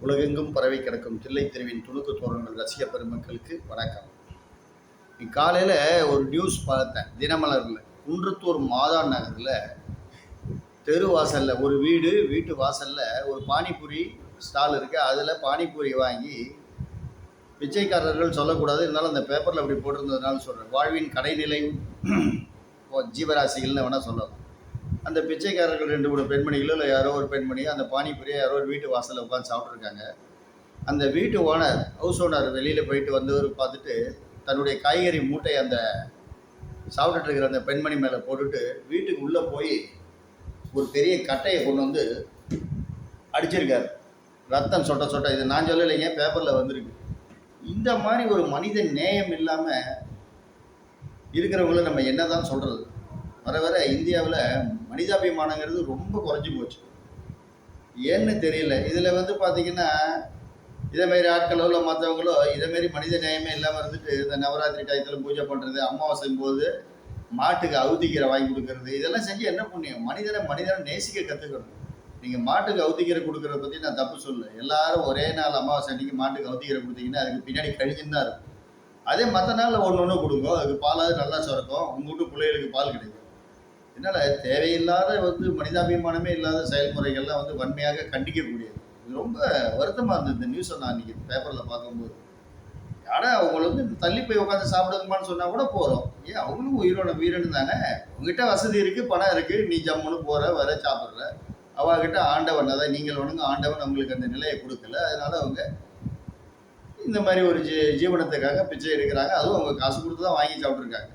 உலகெங்கும் பரவி கிடக்கும் தில்லை தெருவின் துணுக்கு தோரணங்கள் ரசிக பெருமக்களுக்கு வணக்கம். காலையில் ஒரு நியூஸ் பார்த்தேன் தினமலரில். குன்றத்தூர் மாதா நகரில் தெரு வாசலில் ஒரு வீட்டு வாசலில் ஒரு பானிபூரி ஸ்டால் இருக்குது. அதில் பானிபூரி வாங்கி பிச்சைக்காரர்கள் சொல்லக்கூடாது, இருந்தாலும் அந்த பேப்பரில் அப்படி போட்டிருந்ததுனால சொல்கிறேன். வாழ்வின் கடைநிலை ஜீவராசிகள்னு வேணால் சொல்லலாம். அந்த பிச்சைக்காரர்கள் 2-3 பெண்மணிகளோ இல்லை யாரோ ஒரு பெண்மணியோ அந்த பானிபூரியை யாரோ ஒரு வீட்டு வாசலில் உட்காந்து சாப்பிட்ருக்காங்க. அந்த வீட்டு ஓனர், ஹவுஸ் ஓனர் வெளியில் போயிட்டு வந்தவர் பார்த்துட்டு தன்னுடைய காய்கறி மூட்டை அந்த சாப்பிட்டுட்டு இருக்கிற அந்த பெண்மணி மேலே போட்டுட்டு வீட்டுக்கு உள்ளே போய் ஒரு பெரிய கட்டையை கொண்டு வந்து அடிச்சிருக்காரு. ரத்தம் சொட்ட சொட்ட. இது நான் சொல்லலைங்க, பேப்பரில் வந்திருக்கு. இந்த மாதிரி ஒரு மனித நேயம் இல்லாமல் இருக்கிறவங்கள நம்ம என்ன தான் சொல்கிறது? வர வர இந்தியாவில் மனிதாபிமானங்கிறது ரொம்ப குறைஞ்சி போச்சு. ஏன்னு தெரியல. இதில் பார்த்திங்கன்னா இதேமாரி ஆட்களோ இல்லை மற்றவங்களோ இதேமாரி மனித நேயமே இல்லாமல் இருந்துட்டு இந்த நவராத்திரி டயத்தில் பூஜை பண்ணுறது, அமாவாசையும் போது மாட்டுக்கு அவுத்திக்கீரை வாங்கி கொடுக்கறது, இதெல்லாம் செஞ்சு என்ன புண்ணியம்? மனிதனை நேசிக்க கற்றுக்கணும். நீங்கள் மாட்டுக்கு அவுத்திக்கீரை கொடுக்குறத பற்றி நான் தப்பு சொல்ல. எல்லாரும் ஒரே நாள் அமாவாசை அன்றைக்கி மாட்டுக்கு அவுத்திக்கீரை கொடுத்தீங்கன்னா அதுக்கு பின்னாடி கழிஞ்சுன்னு தான் இருக்கும். அதே மற்ற நாளில் ஒன்று கொடுங்க, அதுக்கு பாலாவது நல்லா சுரக்கும், உங்கள் வீட்டு பிள்ளைகளுக்கு பால் கிடைக்கும். இதனால் தேவையில்லாத மனிதாபிமானமே இல்லாத செயல்முறைகள்லாம் வன்மையாக கண்டிக்கக்கூடியது. இது ரொம்ப வருத்தமாக இருந்தது இந்த நியூஸை நான் இன்றைக்கி பேப்பரில் பார்க்கும்போது. ஆனால் அவங்கள தள்ளி போய் உட்காந்து சாப்பிடுங்கம்மான்னு சொன்னால் கூட போகிறோம். ஏன் அவங்களும் வீரன் தானே. உங்ககிட்ட வசதி இருக்குது, பணம் இருக்குது, நீ ஜம்முன்னு போகிற வர சாப்பிட்ற. அவங்ககிட்ட ஆண்டவன், அதான் நீங்கள் ஒன்றுங்க ஆண்டவன் அவங்களுக்கு அந்த நிலையை கொடுக்கல. அதனால் அவங்க இந்த மாதிரி ஒரு ஜீவனத்துக்காக பிச்சை எடுக்கிறாங்க. அதுவும் அவங்க காசு கொடுத்து தான் வாங்கி சாப்பிட்ருக்காங்க.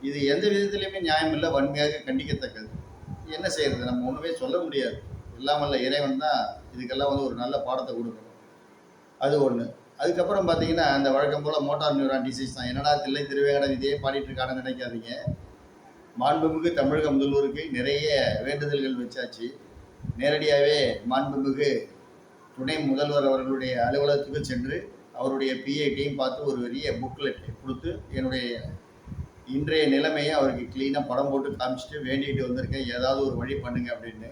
இது எந்த விதத்துலையுமே நியாயம் இல்லை, வன்மையாக கண்டிக்கத்தக்கது. என்ன செய்கிறது? நம்ம ஒன்றுமே சொல்ல முடியாது. இல்லாமல்ல இறைவன் தான் இதுக்கெல்லாம் ஒரு நல்ல பாடத்தை கொடுக்கணும். அது ஒன்று. அதுக்கப்புறம் பார்த்தீங்கன்னா அந்த வழக்கம் போல் மோட்டார் நியூரான் டிசீஸ் தான். என்னடா தில்லை திருவேங்கடம் இதே பாடிட்டு இருக்கான்னு நினைக்காதீங்க. மாண்புமிகு தமிழக முதல்வருக்கு நிறைய வேண்டுதல்கள் வச்சாச்சு. நேரடியாகவே மாண்புமிகு துணை முதல்வர் அவர்களுடைய அலுவலகத்துக்கு சென்று அவருடைய பிஏடியும் பார்த்து ஒரு பெரிய புக்லெட் கொடுத்து என்னுடைய இன்றைய நிலைமையை அவருக்கு க்ளீனாக படம் போட்டு காமிச்சிட்டு வேண்டிகிட்டு வந்திருக்கேன். ஏதாவது ஒரு வழி பண்ணுங்க அப்படின்னு.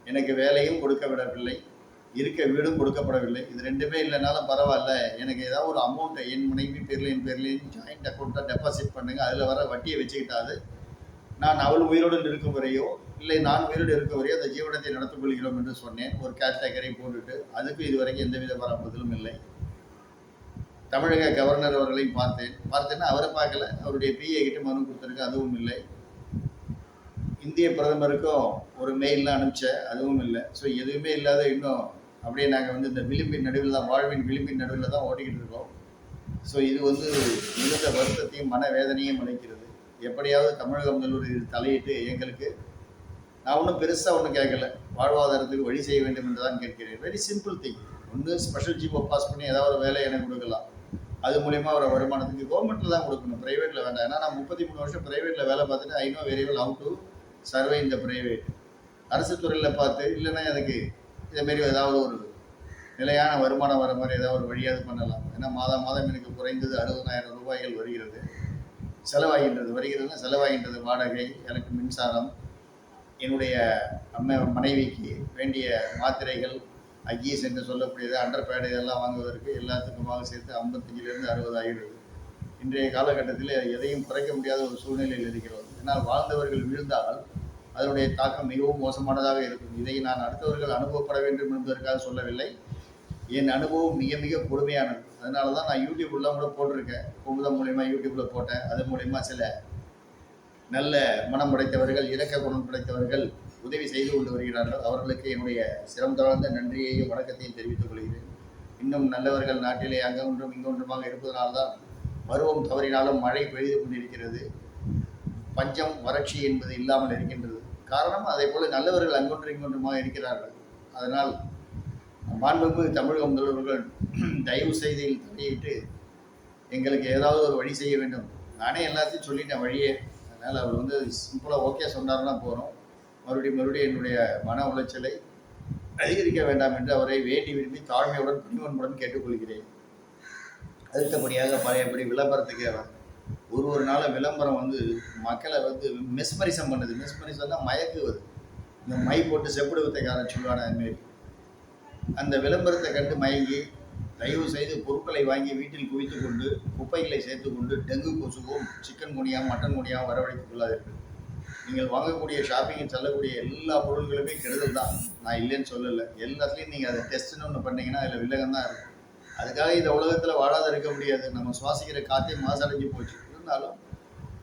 எனக்கு வேலையும் கொடுக்க விடவில்லை, இருக்க வீடும் கொடுக்கப்படவில்லை. இது ரெண்டுமே இல்லைனாலும் பரவாயில்ல, எனக்கு ஏதாவது ஒரு அமௌண்ட்டை என் மனைவி பேர்லையும் ஜாயிண்ட் அக்கௌண்ட்டாக டெபாசிட் பண்ணுங்கள், அதில் வர வட்டியை வச்சுக்கிட்டாது நான் அவள் உயிரோடு இருக்கும் வரையோ இல்லை நான் உயிரோடு இருக்க வரையோ அந்த ஜீவனத்தை நடத்திக் கொள்கிறோம் என்று சொன்னேன். ஒரு கேஷ்டேக்கரை போட்டுட்டு அதுக்கு இதுவரைக்கும் எந்தவித பராமரிப்பிலும் இல்லை. தமிழக கவர்னர் அவர்களையும் பார்த்தேன்னா அவரை பார்க்கல. அவருடைய பிஏ கிட்ட மனு கொடுத்துருக்கு, அதுவும் இல்லை. இந்திய பிரதமருக்கும் ஒரு மெயிலெலாம் அனுப்பிச்சேன், அதுவும் இல்லை. ஸோ எதுவுமே இல்லாத இன்னும் அப்படியே நாங்கள் இந்த விளிம்பின் நடுவில் தான், வாழ்வின் விளிம்பின் நடுவில் தான் ஓட்டிக்கிட்டு இருக்கோம். ஸோ இது மிகுந்த வருத்தத்தையும் மனவேதனையும் அளிக்கிறது. எப்படியாவது தமிழக முதல்வர் இது தலையிட்டு எங்களுக்கு, நான் ஒன்றும் பெருசாக ஒன்றும் கேட்கல, வாழ்வாதாரத்துக்கு வழி செய்ய வேண்டும் என்று தான் கேட்கிறேன். Very simple thing. ஒன்று ஸ்பெஷல் ஜிஓ பாஸ் பண்ணி ஏதாவது ஒரு வேலை எனக்கு கொடுக்கலாம். அது மூலிமா ஒரு வருமானத்துக்கு கவர்மெண்ட்டில் தான் கொடுக்கணும், ப்ரைவேட்டில் வேண்டாம். ஏன்னா நான் 33 வருஷம் ப்ரைவேட்டில் வேலை பார்த்துட்டு I know very well how to survey இந்த ப்ரைவேட். அரசு துறையில் பார்த்து இல்லைன்னா எனக்கு இதேமாரி ஏதாவது ஒரு நிலையான வருமானம் வர மாதிரி ஏதாவது ஒரு வழியாவது பண்ணலாம். ஏன்னா மாதம் எனக்கு குறைந்தது 60,000 ரூபாய்கள் வருகிறது. செலவாகின்றது வாடகை, எனக்கு மின்சாரம், என்னுடைய மனைவிக்கு வேண்டிய மாத்திரைகள், அக்கீஸ் என்று சொல்லக்கூடியது, அண்டர் பேடு இதெல்லாம் வாங்குவதற்கு எல்லாத்துக்குமாக சேர்த்து 55,000 60 ஆகிடுது. இன்றைய காலகட்டத்தில் எதையும் குறைக்க முடியாத ஒரு சூழ்நிலையில் இருக்கிறோம். ஏன்னால் வாழ்ந்தவர்கள் வீழ்ந்தால் அதனுடைய தாக்கம் மிகவும் மோசமானதாக இருக்கும். இதை நான் அடுத்தவர்கள் அனுபவப்பட வேண்டும் என்பதற்காக சொல்லவில்லை. என் அனுபவம் மிக மிக கொடுமையானது. அதனால தான் நான் யூடியூப்லாம் கூட போட்டிருக்கேன். குமுதம் மூலிமா யூடியூப்பில் போட்டேன். அது மூலிமா சில நல்ல மனம் படைத்தவர்கள், இரக்க குணம் படைத்தவர்கள் உதவி செய்து கொண்டு வருகிறார்கள். அவர்களுக்கு என்னுடைய சிரம் தாழ்ந்த நன்றியையும் வணக்கத்தையும் தெரிவித்துக் கொள்கிறேன். இன்னும் நல்லவர்கள் நாட்டிலே அங்கொன்றும் இங்கொன்றுமாக இருப்பதனால்தான் பருவம் தவறினாலும் மழை பெய்து கொண்டிருக்கிறது. பஞ்சம் வறட்சி என்பது இல்லாமல் இருக்கின்றது. காரணம் அதே போல் நல்லவர்கள் அங்கொன்று இங்கொன்றுமாக இருக்கிறார்கள். அதனால் மாண்புமிகு தமிழக முதல்வர்கள் தயவு செய்து தலையிட்டு எங்களுக்கு ஏதாவது ஒரு வழி செய்ய வேண்டும். நானே எல்லாத்தையும் சொல்லிட்டேன் வழியே. அதனால் அவர் சிம்பிளாக ஓகே சொன்னார்னா போகிறோம். மறுபடியும் என்னுடைய மன உளைச்சலை அதிகரிக்க வேண்டாம் என்று அவரை வேண்டி விரும்பி தாழ்மையுடன் பணிவன்புடன் கேட்டுக்கொள்கிறேன். அடுத்தபடியாக பழையபடி விளம்பரத்துக்கே ஒரு நாள் விளம்பரம் மக்களை மெஸ்மரிசம் பண்ணுது. மெஸ்மரிசம்னா மயக்குவது. இந்த மை போட்டு செப்புடு வித்தைக்காரன் சொல்லுவான அதுமாரி அந்த விளம்பரத்தை கண்டு மயங்கி தயவு செய்து பொருட்களை வாங்கி வீட்டில் குவித்து கொண்டு குப்பைகளை சேர்த்து கொண்டு டெங்கு கொசுவும் சிக்கன் குனியாவும் மட்டன் குனியாவும் வரவழைத்துக் கொள்ளாதீர்கள். நீங்கள் வாங்கக்கூடிய ஷாப்பிங் செல்லக்கூடிய எல்லா பொருட்களுமே கெடுதல் தான், நான் இல்லைன்னு சொல்லலை. எல்லாத்துலேயும் நீங்கள் அதை டெஸ்ட்னு ஒன்று பண்ணீங்கன்னா அதில் வில்லகம் தான் இருக்கும். அதுக்காக இந்த உலகத்தில் வாழாத இருக்க முடியாது. நம்ம சுவாசிக்கிற காற்றே மாசடைஞ்சு போச்சு. இருந்தாலும்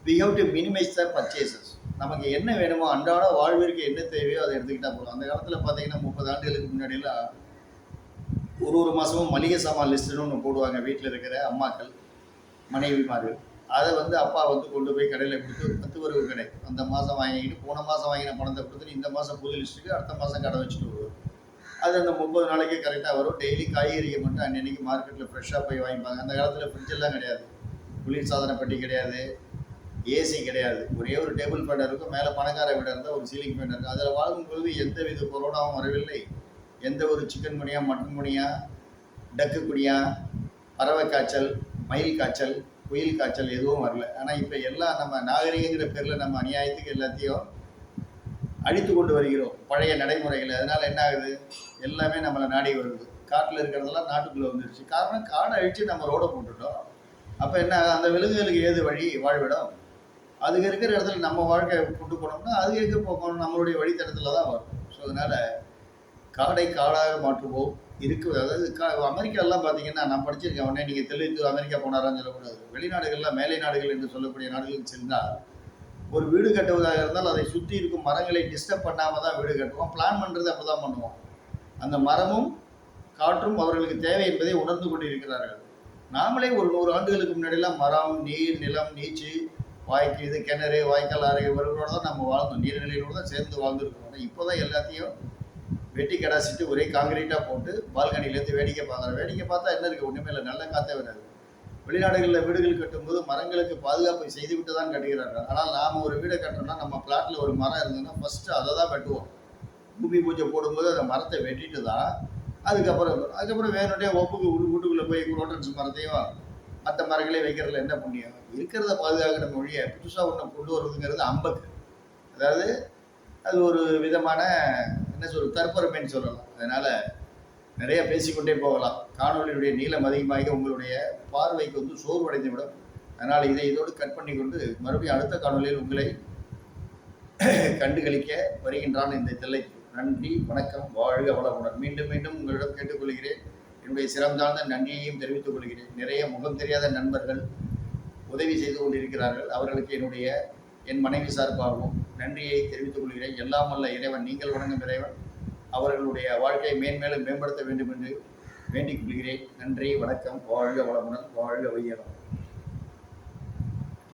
we have to minimise the purchases. நமக்கு என்ன வேணுமோ அன்றாட வாழ்விற்கு என்ன தேவையோ அதை எடுத்துக்கிட்டால் போதும். அந்த காலத்தில் பார்த்தீங்கன்னா 30 ஆண்டுகளுக்கு முன்னாடியெல்லாம் ஒரு மாதமும் மளிகை சாமான் லிஸ்ட்டுன்னு ஒன்று போடுவாங்க. வீட்டில் இருக்கிற அம்மாக்கள் மனைவிமார்கள் அதை அப்பா கொண்டு போய் கடையில் கொடுத்து 10 வரவு கடை அந்த மாதம் வாங்கிக்கிட்டு போன மாதம் வாங்கின பணத்தை கொடுத்துட்டு இந்த மாதம் புது லிஸ்ட்டுக்கு அடுத்த மாதம் கடை வச்சுட்டு வருவார். அது அந்த 30 நாளைக்கு கரெக்டாக வரும். டெய்லி காய்கறியை மட்டும் அன்னைக்கு மார்க்கெட்டில் ஃப்ரெஷ்ஷாக போய் வாங்கிப்பாங்க. அந்த காலத்தில் ஃப்ரிட்ஜெல்லாம் கிடையாது, குளிர் சாதன பெட்டி கிடையாது, ஏசி கிடையாது. ஒரே ஒரு டேபிள் ஃபேன் இருக்கும், மேலே பணக்கார வீடாக இருந்தால் ஒரு சீலிங் ஃபேன் இருக்கும். அதில் வாங்கும்பொழுது எந்த வித கொரோனாவும் வரவில்லை. எந்த ஒரு சிக்கன் குனியா, மட்டன் குனியா, டக்கு குனியா, பறவை காய்ச்சல், மயில் காய்ச்சல், புயல் காய்ச்சல் எதுவும் வரல. ஆனால் இப்போ எல்லாம் நம்ம நாகரிகங்கிற பேரில் நம்ம அநியாயத்துக்கு எல்லாத்தையும் அழித்து கொண்டு வருகிறோம், பழைய நடைமுறைகளை. அதனால் என்ன ஆகுது, எல்லாமே நம்மளை நாடி வருது. காட்டில் இருக்கிறதெல்லாம் நாட்டுக்குள்ளே வந்துருச்சு. காரணம், காடை அழித்து நம்ம ரோடை போட்டுட்டோம். அப்போ என்ன ஆகும், அந்த விலங்குகளுக்கு ஏது வழி வாழ்விடம்? அதுக்கு இருக்கிற இடத்துல நம்ம வாழ்க்கை கொண்டு போனோம்னா அது எங்கே போகணும், நம்மளுடைய வழித்தடத்தில் தான் வரும். ஸோ அதனால் காடை காடாக மாற்றுவோம். அதாவது அமெரிக்காலாம் பார்த்தீங்கன்னா, நான் படிச்சிருக்கேன். உடனே நீங்கள் தெளித்து அமெரிக்கா போனாரான்னு சொல்லக்கூடாது. வெளிநாடுகள்லாம் மேலை நாடுகள் என்று சொல்லக்கூடிய நாடுகளுக்கு சென்றால் ஒரு வீடு கட்டுவதாக இருந்தால் அதை சுற்றி இருக்கும் மரங்களை டிஸ்டர்ப் பண்ணாமல் தான் வீடு கட்டுவோம். பிளான் பண்ணுறது அப்படி தான் பண்ணுவோம். அந்த மரமும் காற்றும் அவர்களுக்கு தேவை என்பதை உணர்ந்து கொண்டு இருக்கிறார்கள். நாமளே ஒரு 100 ஆண்டுகளுக்கு முன்னாடிலாம் மரம், நீர், நிலம், நீச்சு, வாய்க்கு கிணறு, வாய்க்கால், ஆறு இவர்களோட தான் நம்ம வாழ்ந்தோம். நீர்நிலைகளோடு தான் சேர்ந்து வாழ்ந்துருக்கோம். ஆனால் இப்போ தான் எல்லாத்தையும் வெட்டி கடாசிட்டு ஒரே காங்கிரீட்டாக போட்டு பால்கனிலேருந்து வேடிக்கை பார்க்குறோம். வேடிக்கை பார்த்தா என்ன இருக்குது, ஒன்றுமே இல்லை, நல்ல காற்றே வராது. வெளிநாடுகளில் வீடுகள் கட்டும்போது மரங்களுக்கு பாதுகாப்பை செய்துவிட்டு தான் கட்டுகிறார்கள். ஆனால் நாம் ஒரு வீடை கட்டுறோம்னா நம்ம பிளாட்டில் ஒரு மரம் இருந்ததுன்னா ஃபஸ்ட்டு அதை தான் வெட்டுவோம். பூமி பூஜை போடும்போது அந்த மரத்தை வெட்டிட்டு தான் அதுக்கப்புறம் வேணுடைய ஒப்புக்கு வீட்டுக்குள்ளே போய் குரோட்டன்ஸ் மரத்தையும் மற்ற மரங்களையும் வைக்கிறதுல என்ன புண்ணியம்? இருக்கிறத பாதுகாக்கிற மொழியை புதுசாக ஒன்று கொண்டு வருவதுங்கிறது அம்பக்கு. அதாவது அது ஒரு விதமான என்ன தற்பெருமைன்னு சொல்லலாம். அதனால் நிறைய பேசிக்கொண்டே போகலாம். காணொலியுடைய நீளம் அதிகமாகி உங்களுடைய பார்வைக்கு சோர்வடைந்து விடும். அதனால் இதோடு கட் பண்ணி கொண்டு மறுபடியும் அடுத்த காணொலியில் உங்களை கண்டுகளிக்க வருகின்றான் இந்த தில்லைக்கு. நன்றி, வணக்கம், வாழ்க வளமுடன். மீண்டும் மீண்டும் உங்களிடம் கேட்டுக்கொள்கிறேன். என்னுடைய சிறந்தாழ்ந்த நன்றியையும் தெரிவித்துக் கொள்கிறேன். நிறைய முகம் தெரியாத நண்பர்கள் உதவி செய்து கொண்டிருக்கிறார்கள். அவர்களுக்கு என் மனைவி சார்பாகவும் நன்றியை தெரிவித்துக் கொள்கிறேன். எல்லாம் வல்ல இறைவன், நீங்கள் வணங்கும் இறைவன், அவர்களுடைய வாழ்க்கையை மேன்மேலும் மேம்படுத்த வேண்டும் என்று வேண்டிக் கொள்கிறேன். நன்றி, வணக்கம், வாழ்க வளமுடன், வாழ்க வையகம்.